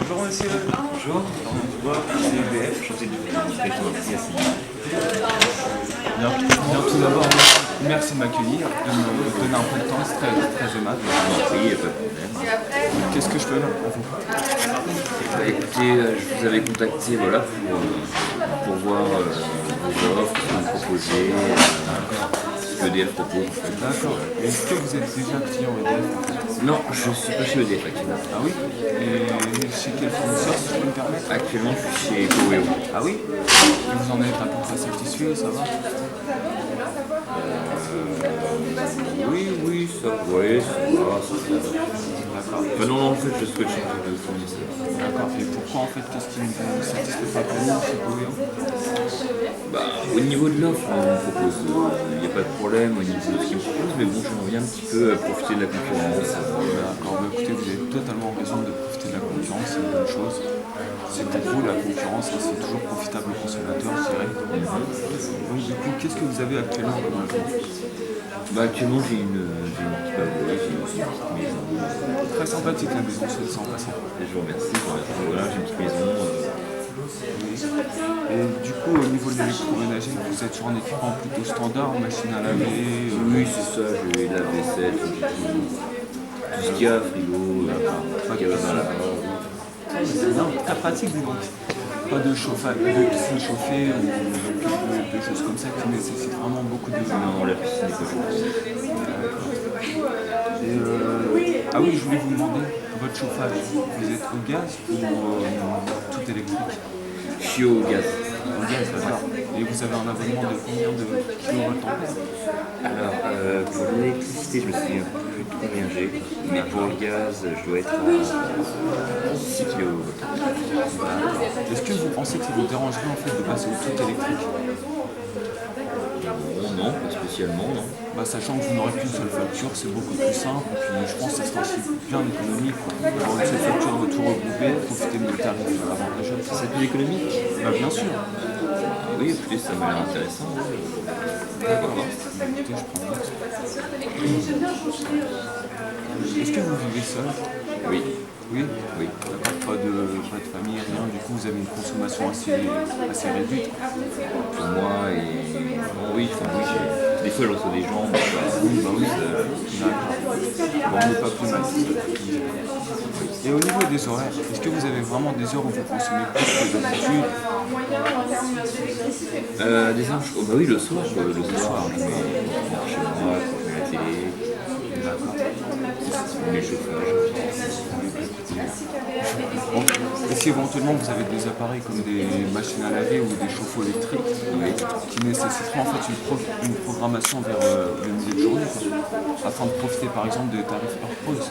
Bonjour monsieur. Bonjour. C'est EDF, je suis Bien, tout d'abord, merci de m'accueillir, de me donner un peu de temps, c'est très aimable. Oui, il n'y a pas de problème. Qu'est-ce que je peux faire pour vous? Écoutez, je vous avais contacté voilà, pour voir vos offres, ce que vous proposez, ce que EDF propose. En fait. D'accord. Est-ce que vous êtes déjà client EDF? Non, je ne suis pas chez EDF actuellement. Ah oui? Et chez quel fournisseur, si je peux me permettre? Actuellement, je suis chez Coveo. Ah oui? Et vous en êtes à peu près satisfait, ça va? Oui, ça va. D'accord. Non, en fait, je souhaite changer de fournisseur. D'accord. Et pourquoi en fait, qu'est-ce qui ne vous satisfait pas pour nous chez Coveo? Au niveau de l'offre, on me propose, il n'y a pas de problème au niveau de ce qu'ils me proposent, mais bon, j'aimerais bien un petit peu profiter de la concurrence. D'accord, mais écoutez, vous avez totalement raison de profiter de la concurrence, c'est une bonne chose. C'est pour vous, la concurrence, c'est toujours profitable aux consommateurs, je dirais. Donc du coup, qu'est-ce que vous avez actuellement comme logement? Actuellement, j'ai une petite pavée, j'ai une petite maison. Très sympathique la maison, c'est en passant. Et je vous remercie. Voilà, j'ai une petite maison. Et du coup, au niveau de l'électroménager, vous êtes sur un équipement plutôt standard, machine à laver. Oui, c'est ça, j'ai la vaisselle, tout ce qu'il y a, frigo, cabane à laver. C'est bien, très pratique, dis donc. Pas de chauffage, de piscine chauffée ou de choses comme ça qui nécessitent vraiment beaucoup de. Non, la piscine est pas chauffée. Ah oui, je voulais vous demander, votre chauffage, vous êtes au gaz ou tout électrique? Je suis au gaz. Au gaz, d'accord. Et vous avez un abonnement de combien de kWh? Alors, pour l'électricité, je me souviens plus de combien j'ai, mais pour le gaz, je dois être à 6 kW. Est-ce que vous pensez que ça vous dérangerait en fait de passer au tout électrique? Non, pas spécialement, non. Sachant que vous n'aurez qu'une seule facture, c'est beaucoup plus simple, et puis je pense que ça sera aussi bien économique d'avoir une seule facture de tout regrouper, profiter de nos tarifs avantageux. C'est plus économique? Bien sûr. Oui, écoutez, ça m'a l'air intéressant. D'accord. Écoutez, je prends note. Est-ce que vous vivez seul? Oui. Oui. Oui. Pas de famille, rien, du coup vous avez une consommation assez réduite. Pour moi, oui, des fois je reçois des gens, Oui, D'accord. Bon, on n'est pas plus mal. Et au niveau des horaires, est-ce que vous avez vraiment des heures où vous consommez plus que d'habitude? des heures, oui, le soir, je mets chez moi, quand je mets la télé, je mets le chauffage. Bon. Et si éventuellement vous avez des appareils comme des machines à laver ou des chauffe-eau électriques qui nécessiteraient en fait une programmation vers le milieu de journée, afin de profiter par exemple des tarifs heure creuse.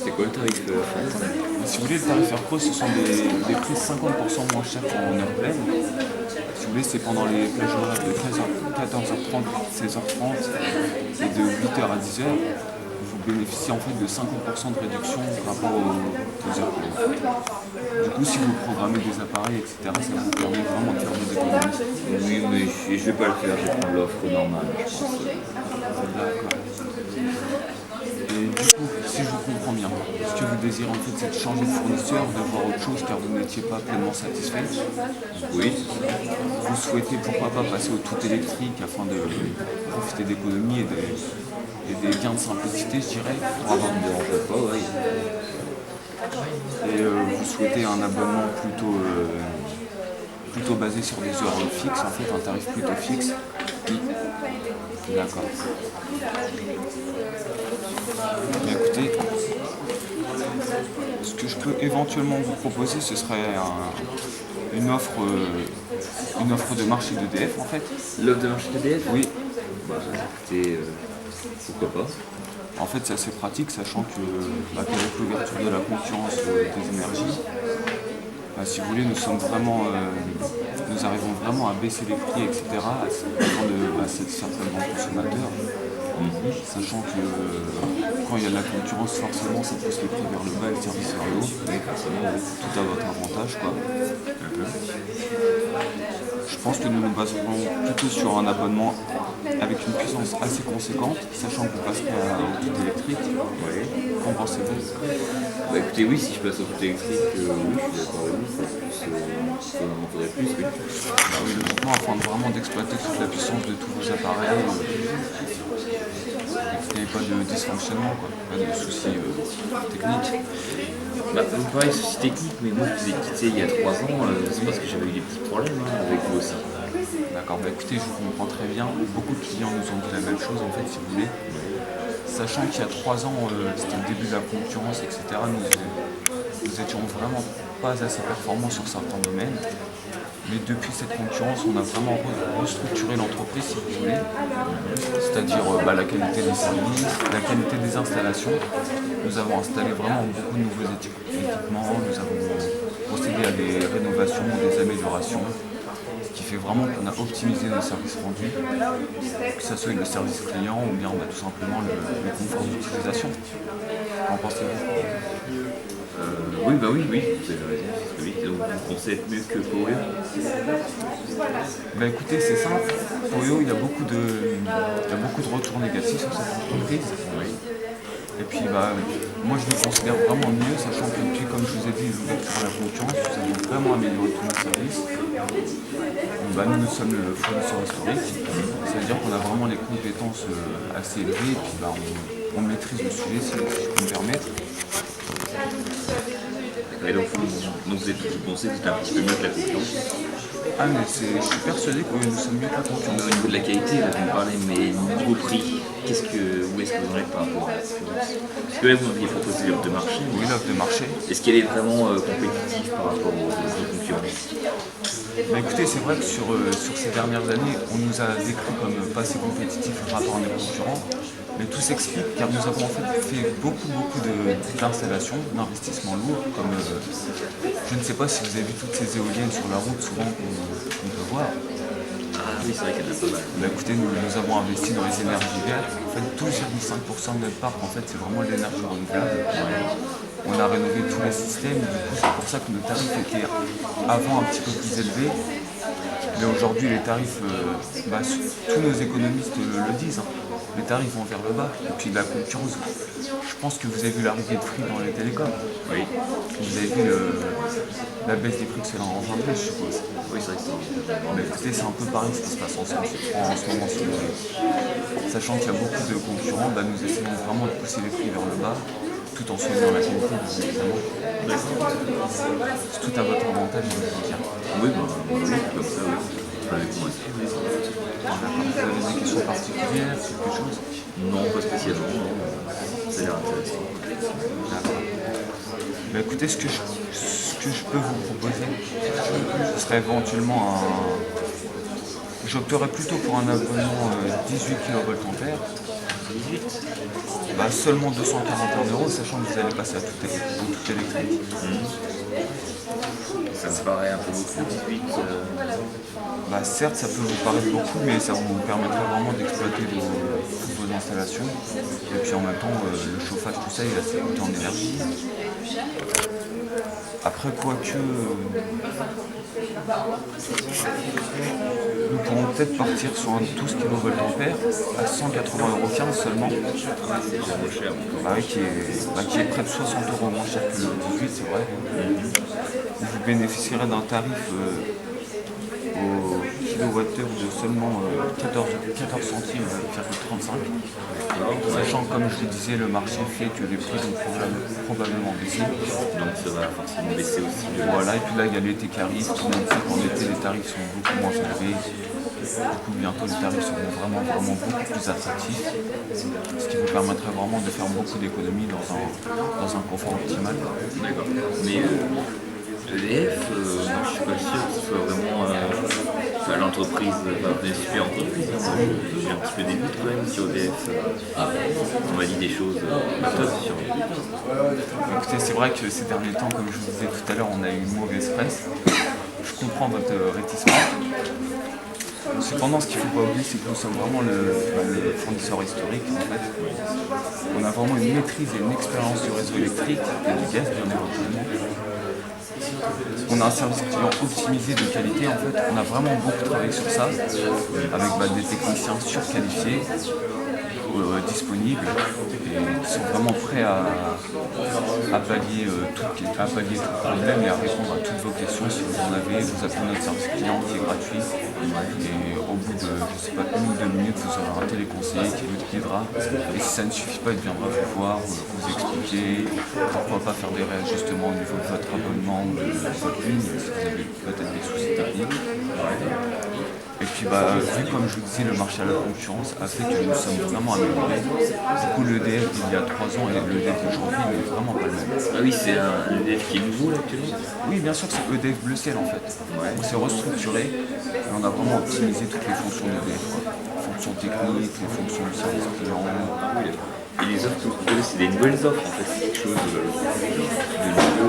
C'est quoi le tarif Si vous voulez, le tarif heure creuse, ce sont des prix 50% moins chers qu'en heure pleine. Si vous voulez, c'est pendant les plages horaires de 14h30, 16h30 et de 8h à 10h. Vous bénéficiez en fait de 50% de réduction par rapport aux heures pleines. Du coup, si vous programmez des appareils, etc., ça vous permet vraiment de faire des économies. Oui, mais je vais pas le faire, je vais prendre l'offre normale, je pense. D'accord. Et du coup, si je vous comprends bien, ce que vous désirez en fait, c'est de changer de fournisseur, de voir autre chose car vous n'étiez pas pleinement satisfait. Oui. Vous souhaitez pourquoi pas passer au tout électrique afin de profiter d'économies et des gains de simplicité, je dirais, pour avoir Ça me dérange pas, oui. Et vous souhaitez un abonnement plutôt basé sur des heures fixes, en fait, un tarif plutôt fixe. Oui. D'accord. Mais écoutez, ce que je peux éventuellement vous proposer, ce serait une offre de marché d'EDF, en fait. L'offre de marché d'EDF? Oui. Écoutez, pourquoi pas? En fait, c'est assez pratique, sachant qu'avec l'ouverture de la concurrence des énergies, si vous voulez, nous arrivons vraiment à baisser les prix, etc., afin de satisfaire pleinement le consommateur. Sachant que quand il y a de la concurrence, forcément, ça pousse les prix vers le bas et le service vers le haut. Oui, forcément, oui. Tout à votre avantage, quoi. Je pense que nous nous baserons plutôt sur un abonnement avec une puissance assez conséquente, sachant que vous passerez au tout électrique. Ouais. Qu'en pensez-vous? Bah écoutez, oui, si je passe au foot électrique, oui, je suis d'accord avec vous, ça m'en faudrait plus, oui. Bah oui, logiquement, afin de vraiment d'exploiter toute la puissance de tous vos appareils, et qu'il n'y ait pas de dysfonctionnement, quoi, pas de soucis techniques. Bah, vous me parlez de soucis techniques, mais moi je vous ai quitté il y a 3 ans, c'est parce que j'avais eu des petits problèmes avec vous aussi. D'accord, bah écoutez, je vous comprends très bien. Beaucoup de clients nous ont dit la même chose, en fait, si vous voulez. Sachant qu'il y a 3 ans, c'était le début de la concurrence, etc., nous étions vraiment pas assez performants sur certains domaines. Mais depuis cette concurrence, on a vraiment restructuré l'entreprise, si vous voulez. C'est-à-dire la qualité des services, la qualité des installations. Nous avons installé vraiment beaucoup de nouveaux équipements, nous avons procédé à des rénovations, des améliorations. Ce qui fait vraiment qu'on a optimisé nos services rendus, que ce soit le service client ou bien tout simplement le confort d'utilisation. Qu'en pensez-vous? Oui, bah oui, vous avez raison, c'est ce que oui. Donc vous pensez être mieux que Power? Bah écoutez, c'est simple. Pour eux, il y a beaucoup de retours négatifs sur cette entreprise. Oui. Et puis moi je le considère vraiment mieux, sachant que depuis, comme je vous ai dit, l'ouverture à la concurrence, nous avons vraiment amélioré tous nos services. Donc, nous sommes le fournisseur historique, c'est-à-dire qu'on a vraiment les compétences assez élevées, et puis on maîtrise le sujet, si je peux me permettre. Et donc vous pensez que c'est un petit peu mieux que la concurrence? Ah mais je suis persuadé que nous sommes mieux que la concurrence. Au niveau de la qualité, là vous me parlez, mais niveau prix, où est-ce que vous en êtes par rapport à la concurrence? Parce que là vous m'aviez proposé l'offre de marché. Oui, l'offre de marché. Est-ce qu'elle est vraiment compétitive par rapport aux concurrents? Bah écoutez, c'est vrai que sur ces dernières années, on nous a décrit comme pas assez compétitifs par rapport à nos concurrents. Mais tout s'explique car nous avons en fait beaucoup d'installations, d'investissements lourds, comme je ne sais pas si vous avez vu toutes ces éoliennes sur la route souvent qu'on peut voir. Ah oui, c'est vrai qu'il y en a pas mal. Bah écoutez, nous avons investi dans les énergies vertes. En fait, 12,5% de notre parc, en fait, c'est vraiment de l'énergie renouvelable. On a rénové tous les systèmes, du coup c'est pour ça que nos tarifs étaient avant un petit peu plus élevés. Mais aujourd'hui les tarifs, tous nos économistes le disent, hein, les tarifs vont vers le bas. Et puis la concurrence, je pense que vous avez vu l'arrivée de Free dans les télécoms. Oui. Vous avez vu la baisse des prix que cela a engendré, je suppose. Oui, c'est vrai que c'est... Mais écoutez, c'est un peu pareil ce qui se passe en ce moment. Sachant qu'il y a beaucoup de concurrents, nous essayons vraiment de pousser les prix vers le bas, tout en soignant la qualité des médicaments. C'est tout à votre avantage, je veux dire. Oui, comme ça, oui. Avec moi aussi, oui. Vous avez des questions particulières, quelque chose? Non, pas spécialement, non. Ça a l'air intéressant. D'accord. Écoutez, ce que je peux vous proposer, ce serait éventuellement j'opterais plutôt pour un abonnement 18 kVA. 18. Seulement 241 €, sachant que vous allez passer à tout électrique. Ça me paraît un peu beaucoup, 18. Certes, ça peut vous paraître beaucoup, mais ça vous permettra vraiment d'exploiter toutes vos installations. Et puis en même temps, le chauffage, tout ça, il est assez coûteux en énergie. Après, quoique, nous pourrons peut-être partir sur un 12 kVA à 180,15 € seulement. C'est trop cher. Qui est près de 60 € moins cher que le 18, c'est vrai. Vous bénéficierez d'un tarif au kilowattheure de seulement 14 centimes, 35. Sachant, comme je le disais, le marché fait que les prix vont probablement baisser. Donc ça va forcément baisser aussi. Voilà, et puis là il y a l'été qui arrive, tout le monde sait qu'en été les tarifs sont beaucoup moins élevés. Du coup bientôt les tarifs seront vraiment beaucoup plus attractifs. Ce qui vous permettrait vraiment de faire beaucoup d'économies dans un confort optimal. D'accord. Mais EDF, je suis pas sûr que ce soit vraiment l'entreprise, des super entreprises. J'ai un petit peu des doutes quand même sur EDF. On m'a dit des choses top sur. Écoutez, c'est vrai que ces derniers temps, comme je vous disais tout à l'heure, on a eu une mauvaise presse. Je comprends votre réticence. Cependant, ce qu'il ne faut pas oublier, c'est que nous sommes vraiment le fournisseur historique. En fait. On a vraiment une maîtrise et une expérience du réseau électrique et du gaz, bien éventuellement. On a un service client optimisé de qualité. En fait, on a vraiment beaucoup travaillé sur ça, avec des techniciens surqualifiés, disponibles et qui sont vraiment prêts à pallier tout problème et à répondre à toutes vos questions si vous en avez. Vous appelez notre service client qui est gratuit et au bout de, je sais pas, 1 ou 2 minutes, vous aurez un téléconseiller qui vous guidera. Et si ça ne suffit pas, il viendra vous voir, vous expliquer pourquoi pas faire des réajustements au niveau de votre abonnement ou de votre ligne si vous avez peut-être des soucis techniques. Et puis vu comme je vous disais, le marché à la concurrence a fait que nous sommes vraiment améliorés. Du coup l'EDF d'il y a 3 ans et l'EDF d'aujourd'hui n'est vraiment pas le même. Ah oui, c'est un EDF qui est nouveau là actuellement. Oui, bien sûr, c'est EDF Bleu Ciel en fait. On s'est restructuré et on a vraiment optimisé toutes les fonctions d'EDF. Fonctions techniques, les fonctions du service client. Et les offres que vous proposez, c'est des nouvelles offres en fait, c'est quelque chose de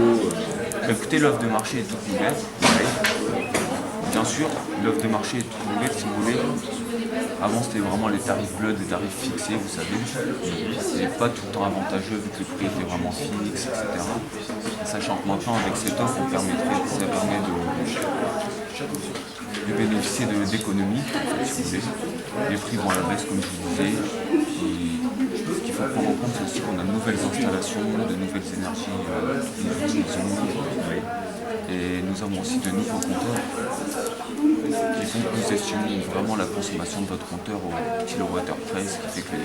nouveau. Écoutez, l'offre de marché est toute nouvelle. Bien sûr, l'offre de marché est toute nouvelle si vous voulez. Avant c'était vraiment les tarifs bleus, des tarifs fixés, vous savez. C'était pas tout le temps avantageux vu que le prix était vraiment fixe, etc. Et sachant que maintenant avec cette offre, ça permet de bénéficier d'économies, si vous voulez. Les prix vont à la baisse comme je vous disais. Ce qu'il faut prendre en compte, c'est aussi qu'on a de nouvelles installations, de nouvelles énergies que nous utilisons. Et nous avons aussi de nouveaux compteurs. Et donc nous estimons vraiment la consommation de votre compteur au kilowattheure près, ce qui fait que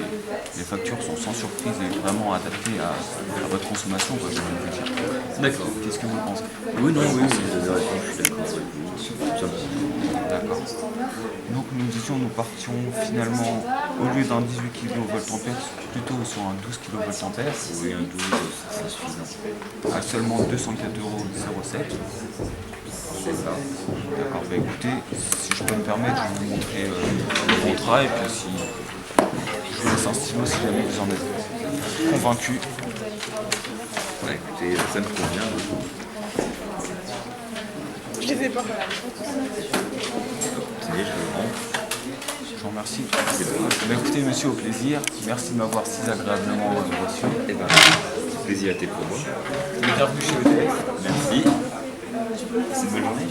les factures sont sans surprise et vraiment adaptées à votre consommation. D'accord. Qu'est-ce que vous pensez? Oui, non, oui, je suis d'accord avec vous. D'accord. Donc nous disions, nous partions finalement, au lieu d'un 18 kVA, plutôt sur un 12 kVA. Oui, un 12, c'est suffisant. À seulement 204,07 €. C'est ça. D'accord, écoutez, si je peux me permettre, je vais vous montrer le contrat et puis si je vous laisse un stylo si jamais vous en êtes convaincu. Ouais, écoutez, ça me convient. Je les ai pas. Tenez, je le rends. Je vous remercie. Écoutez, monsieur, au plaisir. Merci de m'avoir si agréablement reçu. Eh ben, plaisir était pour moi. Bienvenue chez EDF. Merci. C'est une bonne journée.